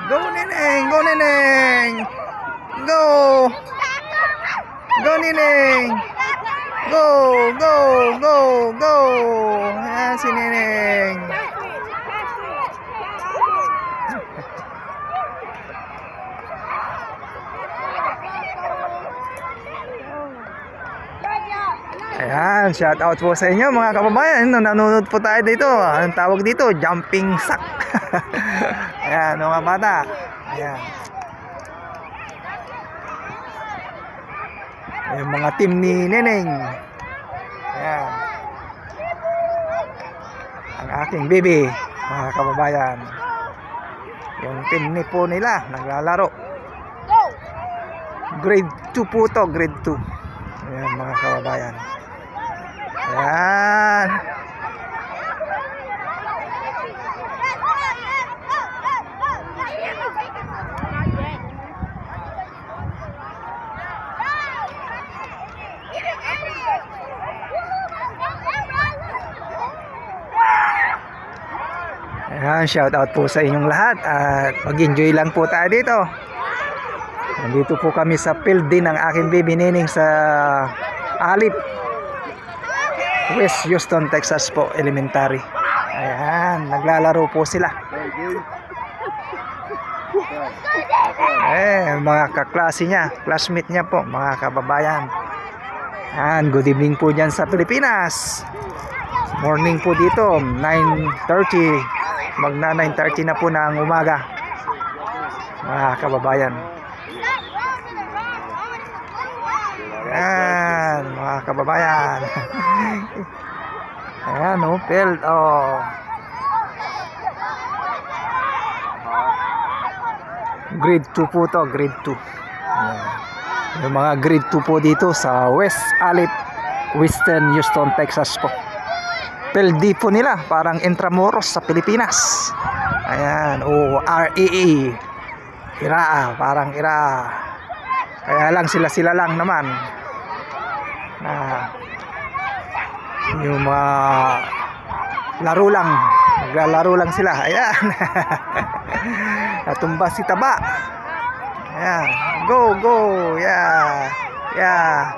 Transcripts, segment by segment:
Go, Neneng! Go, Neneng! Go! Go, Neneng! Go! Go! Go! Go! Ayan si Neneng. Ayan, shout out po sa inyo mga kababayan. Nanonood po tayo dito. Anong tawag dito? Jumping sack. Ayan, mga bata. Ayan. Yung mga team ni Neneng. Ayan. Ang aking baby, mga kababayan. Yung team ni po nila naglalaro. Grade 2 po to, grade 2. Ayan, mga kababayan. Ayan. Ayan, shout out po sa inyong lahat at mag-enjoy lang po tayo dito. Nandito po kami sa field din ng aking baby Neneng sa Alip, West Houston, Texas po, elementary. Ayan, naglalaro po sila. Mga kaklase niya, classmate niya po, mga kababayan. Ayan, good evening po dyan sa Pilipinas. Morning po dito, 9:30. Magna 9:30 na po ng umaga, mga kababayan. Ayan, mga kababayan. Ayan, oh, field, oh. Grade 2 po to, grade 2. Ayan. Yung mga grade 2 po dito sa West Alip, Western Houston, Texas po. PLD po nila, parang Intramuros sa Pilipinas. Ayan, o RAA. Iraa, parang Iraa. Kaya lang sila lang naman. Yung mga laro lang, naglalaro lang sila. Ayan. Natumba si Taba. Ayan, go, go. Yeah, yeah.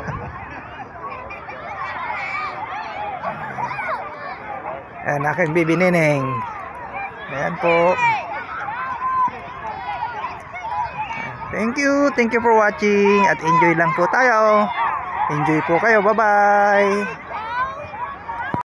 Ayan, aking baby Neneng. Ayan po. Thank you for watching at enjoy lang po tayo. Enjoy po kayo, bye bye.